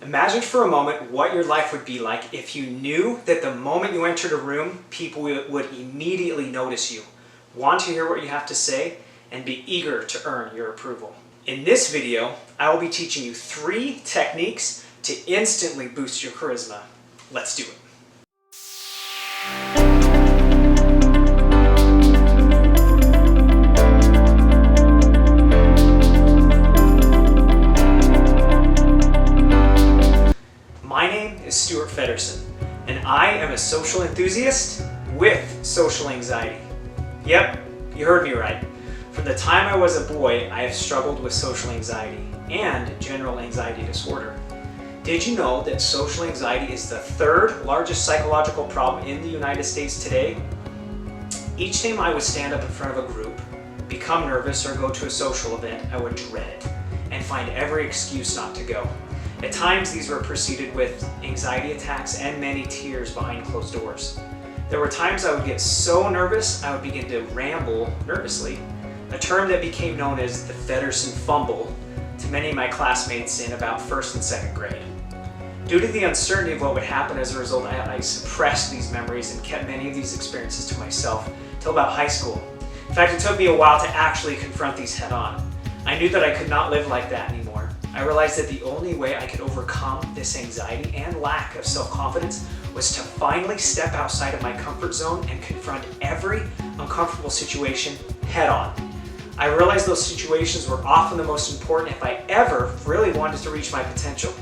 Imagine for a moment what your life would be like if you knew that the moment you entered a room, people would immediately notice you, want to hear what you have to say, and be eager to earn your approval. In this video, I will be teaching you 3 techniques to instantly boost your charisma. Let's do it. My name is Stuart Feddersen, and I am a social enthusiast with social anxiety. Yep, you heard me right. From the time I was a boy, I have struggled with social anxiety and general anxiety disorder. Did you know that social anxiety is the 3rd largest psychological problem in the United States today? Each time I would stand up in front of a group, become nervous, or go to a social event, I would dread it and find every excuse not to go. At times, these were preceded with anxiety attacks and many tears behind closed doors. There were times I would get so nervous, I would begin to ramble nervously, a term that became known as the Feddersen fumble to many of my classmates in about 1st and 2nd grade. Due to the uncertainty of what would happen as a result, I suppressed these memories and kept many of these experiences to myself till about high school. In fact, it took me a while to actually confront these head on. I knew that I could not live like that anymore. I realized that the only way I could overcome this anxiety and lack of self-confidence was to finally step outside of my comfort zone and confront every uncomfortable situation head on. I realized those situations were often the most important if I ever really wanted to reach my potential.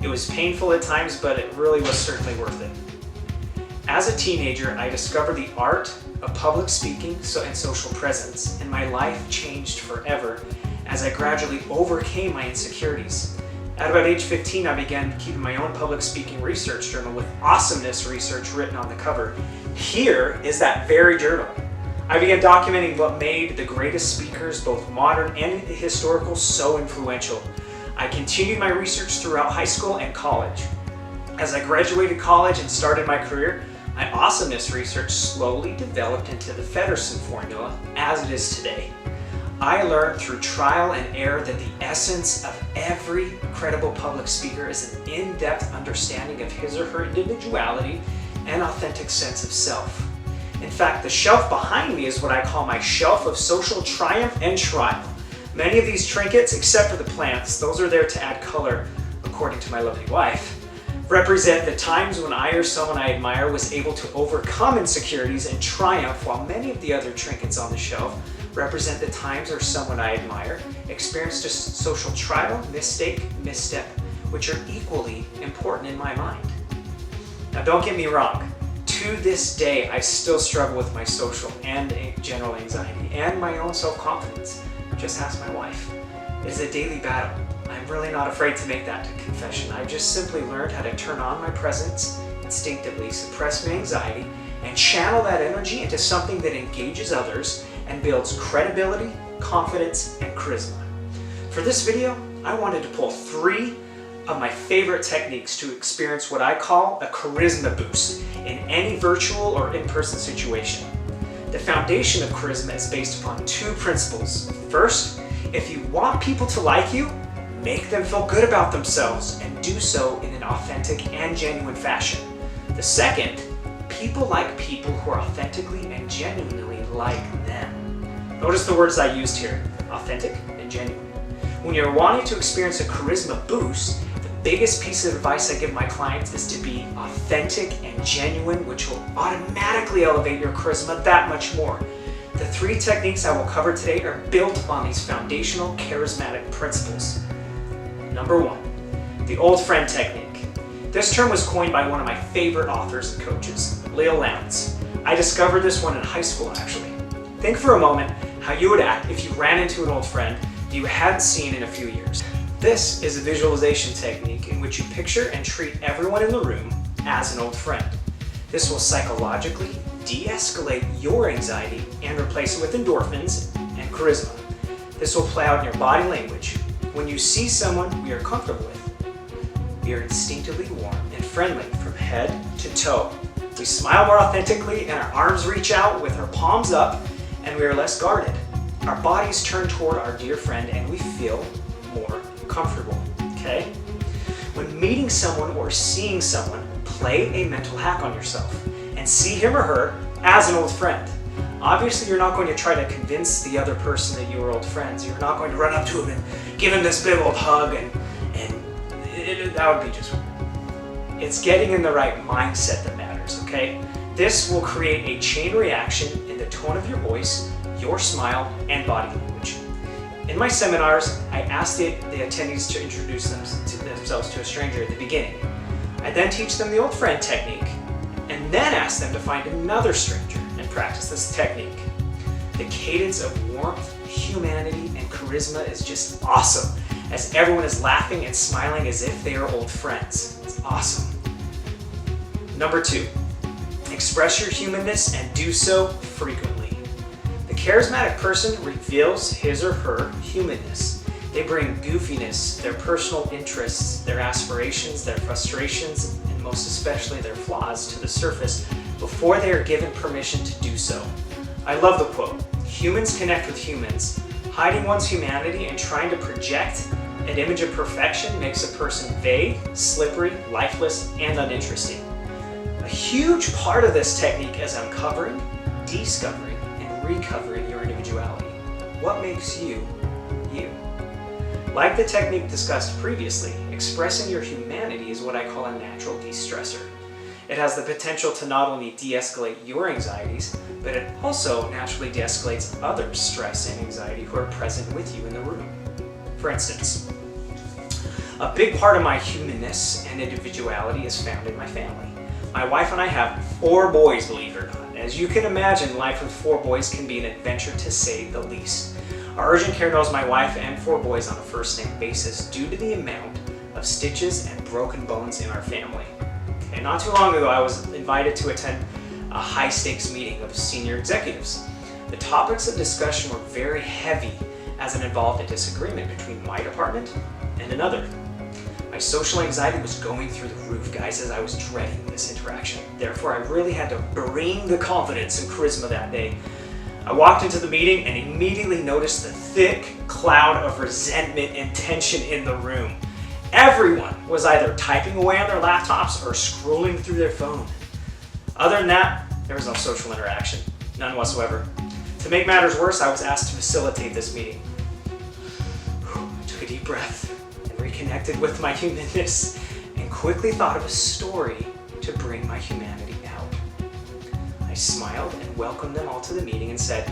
It was painful at times, but it really was certainly worth it. As a teenager, I discovered the art of public speaking and social presence, and my life changed forever as I gradually overcame my insecurities. At about age 15, I began keeping my own public speaking research journal with awesomeness research written on the cover. Here is that very journal. I began documenting what made the greatest speakers, both modern and historical, so influential. I continued my research throughout high school and college. As I graduated college and started my career, my awesomeness research slowly developed into the Feddersen formula as it is today. I learned through trial and error that the essence of every credible public speaker is an in-depth understanding of his or her individuality and authentic sense of self. In fact, the shelf behind me is what I call my shelf of social triumph and trial. Many of these trinkets, except for the plants, those are there to add color, according to my lovely wife, represent the times when I or someone I admire was able to overcome insecurities and triumph, while many of the other trinkets on the shelf represent the times where someone I admire experienced a social trial, mistake, misstep, which are equally important in my mind. Now, don't get me wrong. To this day, I still struggle with my social and general anxiety and my own self-confidence. Just ask my wife. It is a daily battle. I'm really not afraid to make that confession. I've just simply learned how to turn on my presence instinctively, suppress my anxiety, and channel that energy into something that engages others and builds credibility, confidence, and charisma. For this video, I wanted to pull 3 of my favorite techniques to experience what I call a charisma boost in any virtual or in-person situation. The foundation of charisma is based upon 2 principles. First, if you want people to like you, make them feel good about themselves and do so in an authentic and genuine fashion. The second, people like people who are authentically and genuinely like them. Notice the words I used here, authentic and genuine. When you're wanting to experience a charisma boost, the biggest piece of advice I give my clients is to be authentic and genuine, which will automatically elevate your charisma that much more. The 3 techniques I will cover today are built upon these foundational charismatic principles. Number 1, the old friend technique. This term was coined by one of my favorite authors and coaches, Leo Lance. I discovered this one in high school, actually. Think for a moment how you would act if you ran into an old friend you hadn't seen in a few years. This is a visualization technique in which you picture and treat everyone in the room as an old friend. This will psychologically de-escalate your anxiety and replace it with endorphins and charisma. This will play out in your body language. When you see someone we are comfortable with, we are instinctively warm and friendly from head to toe. We smile more authentically and our arms reach out with our palms up, and we are less guarded. Our bodies turn toward our dear friend and we feel more comfortable, okay? When meeting someone or seeing someone, play a mental hack on yourself and see him or her as an old friend. Obviously, you're not going to try to convince the other person that you were old friends. You're not going to run up to him and give him this big old hug and that would be just weird. It's getting in the right mindset that matters, okay? This will create a chain reaction in the tone of your voice, your smile, and body language. In my seminars, I ask the attendees to introduce themselves to a stranger at the beginning. I then teach them the old friend technique, and then ask them to find another stranger and practice this technique. The cadence of warmth, humanity, and charisma is just awesome, as everyone is laughing and smiling as if they are old friends. It's awesome. Number 2, express your humanness and do so frequently. The charismatic person reveals his or her humanness. They bring goofiness, their personal interests, their aspirations, their frustrations, and most especially their flaws to the surface before they are given permission to do so. I love the quote, "Humans connect with humans. Hiding one's humanity and trying to project an image of perfection makes a person vague, slippery, lifeless, and uninteresting." A huge part of this technique is uncovering, discovering, and recovering your individuality. What makes you, you? Like the technique discussed previously, expressing your humanity is what I call a natural de-stressor. It has the potential to not only de-escalate your anxieties, but it also naturally de-escalates others' stress and anxiety who are present with you in the room. For instance, a big part of my humanness and individuality is found in my family. My wife and I have 4 boys, believe it or not. As you can imagine, life with 4 boys can be an adventure to say the least. Our urgent care knows my wife and 4 boys on a first-name basis due to the amount of stitches and broken bones in our family. Okay, not too long ago, I was invited to attend a high-stakes meeting of senior executives. The topics of discussion were very heavy as it involved a disagreement between my department and another. My social anxiety was going through the roof, guys, as I was dreading this interaction. Therefore, I really had to bring the confidence and charisma that day. I walked into the meeting and immediately noticed the thick cloud of resentment and tension in the room. Everyone was either typing away on their laptops or scrolling through their phone. Other than that, there was no social interaction, none whatsoever. To make matters worse, I was asked to facilitate this meeting. I took a deep breath and reconnected with my humanness and quickly thought of a story to bring my humanity out. I smiled and welcomed them all to the meeting and said,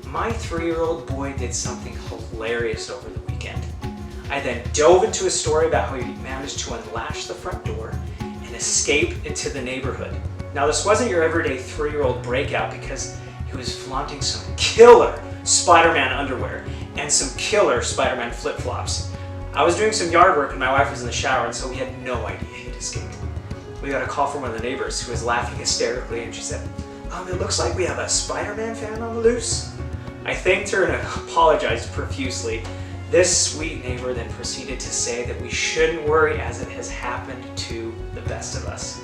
"My 3-year-old boy did something hilarious over the weekend." I then dove into a story about how he managed to unlatch the front door and escape into the neighborhood. Now, this wasn't your everyday 3-year-old breakout because he was flaunting some killer Spider-Man underwear and some killer Spider-Man flip-flops. I was doing some yard work and my wife was in the shower, and so we had no idea he had escaped. We got a call from one of the neighbors who was laughing hysterically, and she said, "It looks like we have a Spider-Man fan on the loose." I thanked her and apologized profusely. This sweet neighbor then proceeded to say that we shouldn't worry as it has happened to the best of us.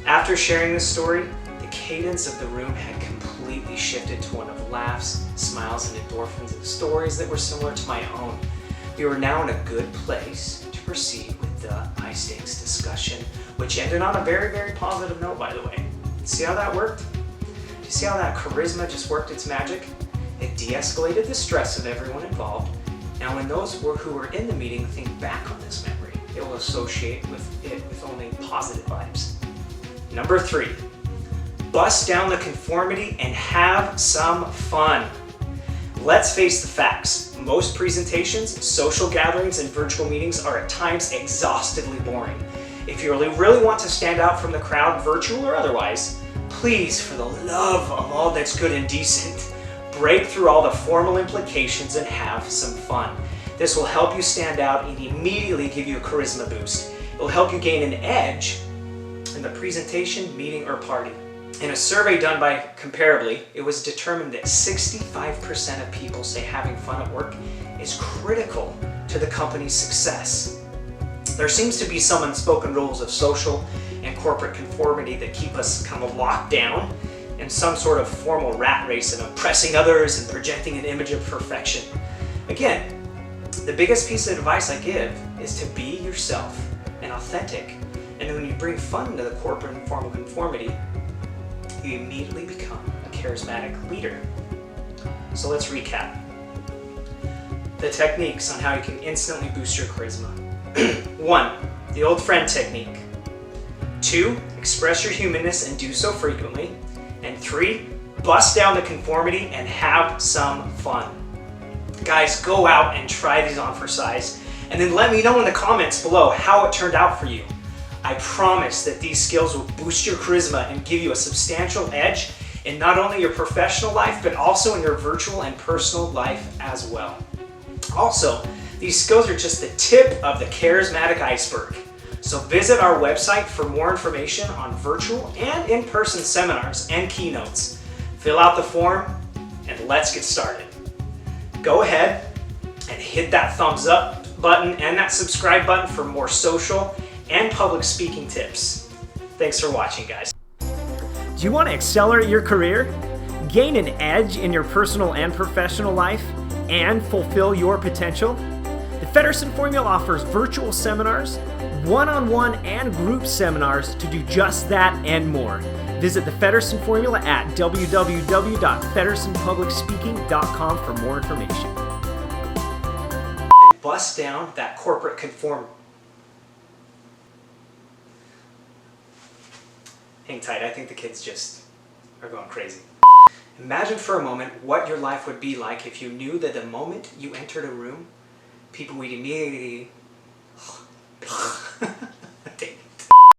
After sharing this story, the cadence of the room had completely shifted to one of laughs, smiles, and endorphins and stories that were similar to my own. We were now in a good place to proceed with the high-stakes discussion, which ended on a very, very positive note, by the way. See how that worked? Do you see how that charisma just worked its magic? It de-escalated the stress of everyone involved. Now, when those who were in the meeting think back on this memory, they will associate it with only positive vibes. Number 3, bust down the conformity and have some fun. Let's face the facts. Most presentations, social gatherings, and virtual meetings are at times exhaustively boring. If you really want to stand out from the crowd, virtual or otherwise, please, for the love of all that's good and decent, break through all the formal implications and have some fun. This will help you stand out and immediately give you a charisma boost. It will help you gain an edge in the presentation, meeting, or party. In a survey done by Comparably, it was determined that 65% of people say having fun at work is critical to the company's success. There seems to be some unspoken rules of social and corporate conformity that keep us kind of locked down in some sort of formal rat race of impressing others and projecting an image of perfection. Again, the biggest piece of advice I give is to be yourself. and authentic. And then when you bring fun into the corporate and formal conformity, you immediately become a charismatic leader. So let's recap. The techniques on how you can instantly boost your charisma. 1. The old friend technique. 2. Express your humanness and do so frequently. And 3. Bust down the conformity and have some fun. Guys, go out and try these on for size, and then let me know in the comments below how it turned out for you. I promise that these skills will boost your charisma and give you a substantial edge in not only your professional life, but also in your virtual and personal life as well. Also, these skills are just the tip of the charismatic iceberg. So visit our website for more information on virtual and in-person seminars and keynotes. Fill out the form and let's get started. Go ahead and hit that thumbs up button and that subscribe button for more social and public speaking tips. Thanks for watching, guys. Do you want to accelerate your career, gain an edge in your personal and professional life, and fulfill your potential? The Feddersen Formula offers virtual seminars, one-on-one and group seminars to do just that and more. Visit the Feddersen Formula at www.feddersenpublicspeaking.com for more information. And bust down that corporate conformity. Hang tight, I think the kids just are going crazy. Imagine for a moment what your life would be like if you knew that the moment you entered a room, people would immediately